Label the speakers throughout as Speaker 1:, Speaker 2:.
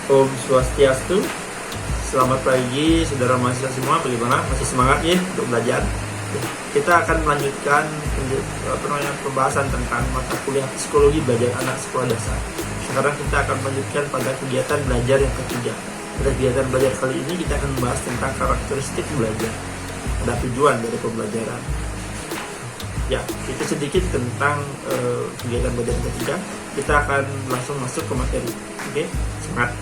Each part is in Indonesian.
Speaker 1: Om Swastiastu. Selamat pagi saudara mahasiswa semua, bagaimana? Masih semangat ya untuk belajar? Kita akan melanjutkan pembahasan tentang mata kuliah psikologi belajar anak sekolah dasar. Sekarang kita akan melanjutkan pada kegiatan belajar yang ketiga. Pada kegiatan belajar kali ini kita akan membahas tentang karakteristik belajar. Ada tujuan dari pembelajaran. Ya, itu sedikit tentang kegiatan belajar yang ketiga. Kita akan langsung masuk ke materi. Oke, semangat.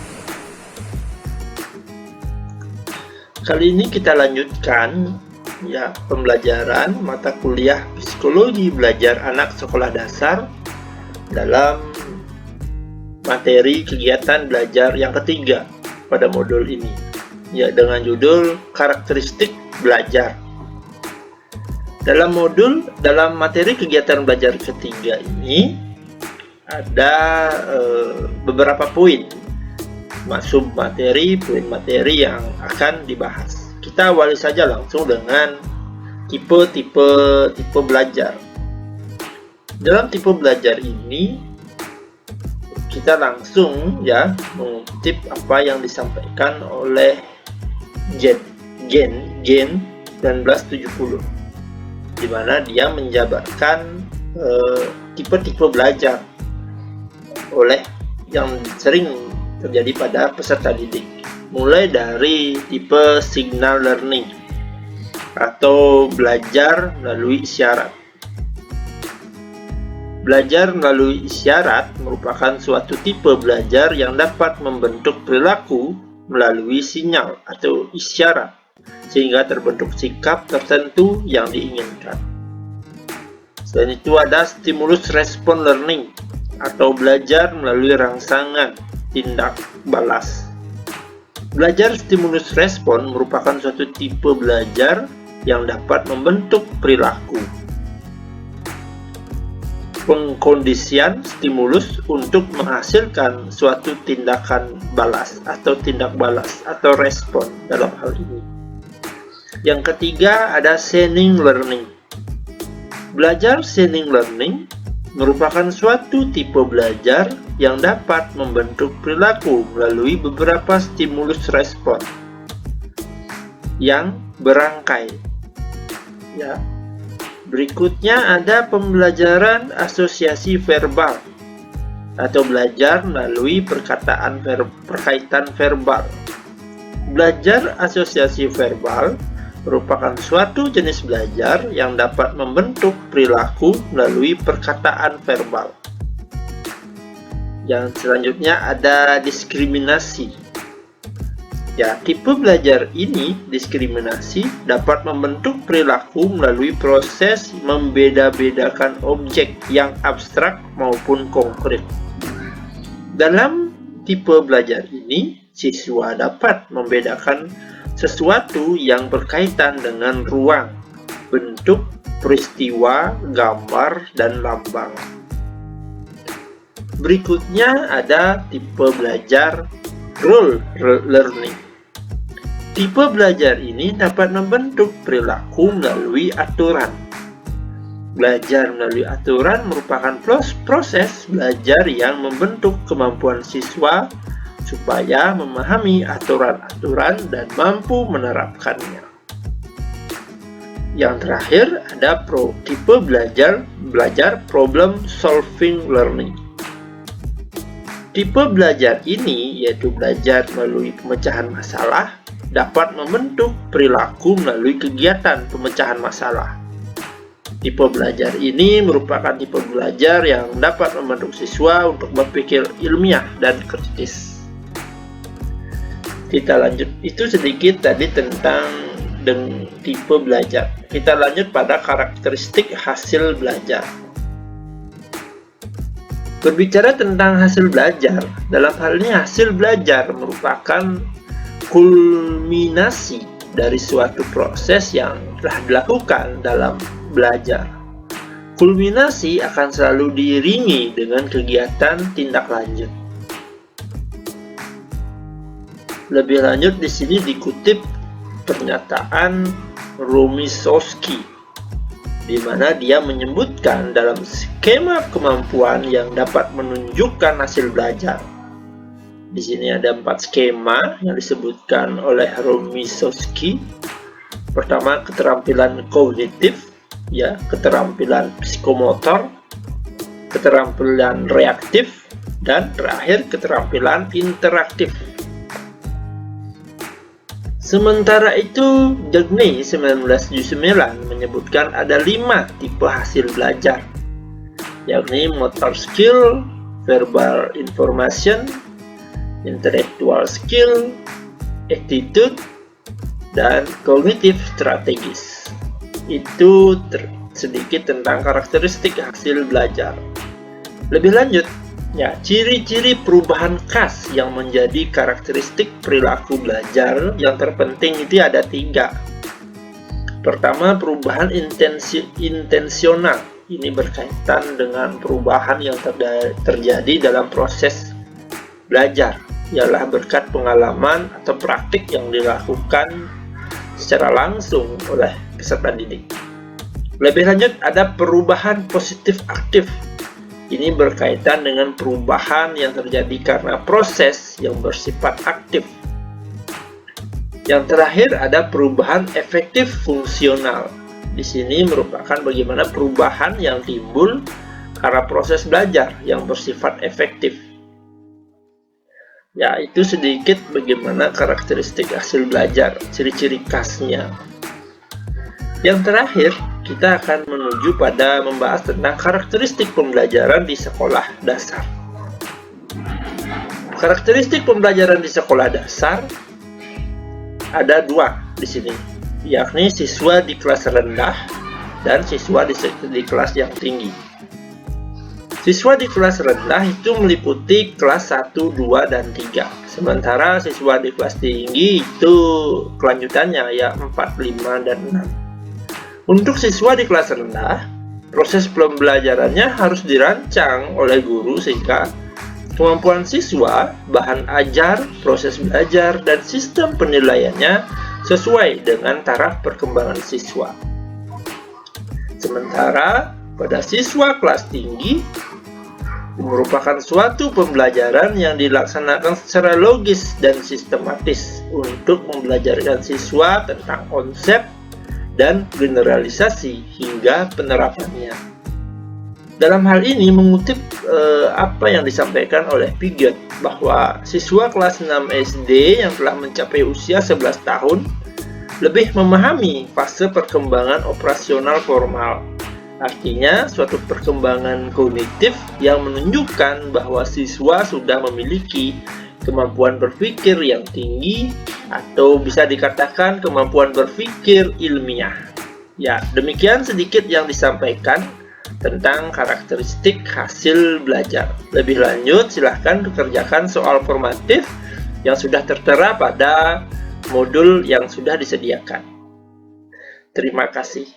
Speaker 2: Kali ini kita lanjutkan ya pembelajaran mata kuliah psikologi belajar anak sekolah dasar dalam materi kegiatan belajar yang ketiga pada modul ini, ya dengan judul karakteristik belajar. Dalam materi kegiatan belajar ketiga ini ada beberapa poin masuk materi, poin materi yang akan dibahas. Kita awali saja langsung dengan tipe belajar. Dalam tipe belajar ini kita langsung ya mengutip apa yang disampaikan oleh Gen 1970, di mana dia menjabarkan tipe-tipe belajar oleh yang sering terjadi pada peserta didik, mulai dari tipe signal learning atau belajar melalui isyarat. Belajar melalui isyarat merupakan suatu tipe belajar yang dapat membentuk perilaku melalui sinyal atau isyarat sehingga terbentuk sikap tertentu yang diinginkan. Selain itu ada stimulus respon learning atau belajar melalui rangsangan tindak balas. Belajar stimulus respon merupakan suatu tipe belajar yang dapat membentuk perilaku. Pengkondisian stimulus untuk menghasilkan suatu tindakan balas atau tindak balas atau respon dalam hal ini. Yang ketiga ada scening learning. Belajar scening learning merupakan suatu tipe belajar yang dapat membentuk perilaku melalui beberapa stimulus respon yang berangkai. Ya. Berikutnya ada pembelajaran asosiasi verbal atau belajar melalui perkaitan verbal. Belajar asosiasi verbal merupakan suatu jenis belajar yang dapat membentuk perilaku melalui perkataan verbal. Yang selanjutnya ada diskriminasi. Ya, tipe belajar ini, diskriminasi, dapat membentuk perilaku melalui proses membeda-bedakan objek yang abstrak maupun konkret. Dalam tipe belajar ini, siswa dapat membedakan sesuatu yang berkaitan dengan ruang, bentuk, peristiwa, gambar, dan lambang. Berikutnya ada tipe belajar role learning. Tipe belajar ini dapat membentuk perilaku melalui aturan. Belajar melalui aturan merupakan proses belajar yang membentuk kemampuan siswa supaya memahami aturan-aturan dan mampu menerapkannya. Yang terakhir ada tipe belajar problem solving learning. Tipe belajar ini, yaitu belajar melalui pemecahan masalah, dapat membentuk perilaku melalui kegiatan pemecahan masalah. Tipe belajar ini merupakan tipe belajar yang dapat membentuk siswa untuk berpikir ilmiah dan kritis. Kita lanjut, itu sedikit tadi tentang tipe belajar. Kita lanjut pada karakteristik hasil belajar. Berbicara tentang hasil belajar, dalam hal ini hasil belajar merupakan kulminasi dari suatu proses yang telah dilakukan dalam belajar. Kulminasi akan selalu diiringi dengan kegiatan tindak lanjut. Lebih lanjut di sini dikutip pernyataan Romisowski, di mana dia menyebutkan dalam skema kemampuan yang dapat menunjukkan hasil belajar. Di sini ada 4 skema yang disebutkan oleh Romisowski. Pertama, keterampilan kognitif, ya, keterampilan psikomotor, keterampilan reaktif, dan terakhir keterampilan interaktif. Sementara itu, Dewdney 1979 menyebutkan ada 5 tipe hasil belajar, yakni motor skill, verbal information, intellectual skill, attitude, dan kognitif strategis. Itu sedikit tentang karakteristik hasil belajar. Lebih lanjut, ya, ciri-ciri perubahan khas yang menjadi karakteristik perilaku belajar yang terpenting itu ada 3. Pertama, perubahan intensional. Ini berkaitan dengan perubahan yang terjadi dalam proses belajar, ialah berkat pengalaman atau praktik yang dilakukan secara langsung oleh peserta didik. Lebih lanjut, ada perubahan positif aktif. Ini berkaitan dengan perubahan yang terjadi karena proses yang bersifat aktif. Yang terakhir ada perubahan efektif fungsional. Di sini merupakan bagaimana perubahan yang timbul karena proses belajar yang bersifat efektif. Ya, itu sedikit bagaimana karakteristik hasil belajar, ciri-ciri khasnya. Yang terakhir, kita akan menuju pada membahas tentang karakteristik pembelajaran di sekolah dasar. Karakteristik pembelajaran di sekolah dasar ada 2 di sini, yakni siswa di kelas rendah dan siswa di kelas yang tinggi. Siswa di kelas rendah itu meliputi kelas 1, 2, dan 3. Sementara siswa di kelas tinggi itu kelanjutannya, ya 4, 5, dan 6. Untuk siswa di kelas rendah, proses pembelajarannya harus dirancang oleh guru sehingga kemampuan siswa, bahan ajar, proses belajar, dan sistem penilaiannya sesuai dengan taraf perkembangan siswa. Sementara pada siswa kelas tinggi merupakan suatu pembelajaran yang dilaksanakan secara logis dan sistematis untuk membelajarkan siswa tentang konsep dan generalisasi hingga penerapannya. Dalam hal ini mengutip apa yang disampaikan oleh Piaget bahwa siswa kelas 6 SD yang telah mencapai usia 11 tahun lebih memahami fase perkembangan operasional formal. Artinya, suatu perkembangan kognitif yang menunjukkan bahwa siswa sudah memiliki kemampuan berpikir yang tinggi atau bisa dikatakan kemampuan berpikir ilmiah. Ya, demikian sedikit yang disampaikan tentang karakteristik hasil belajar. Lebih lanjut, silahkan kerjakan soal formatif yang sudah tertera pada modul yang sudah disediakan. Terima kasih.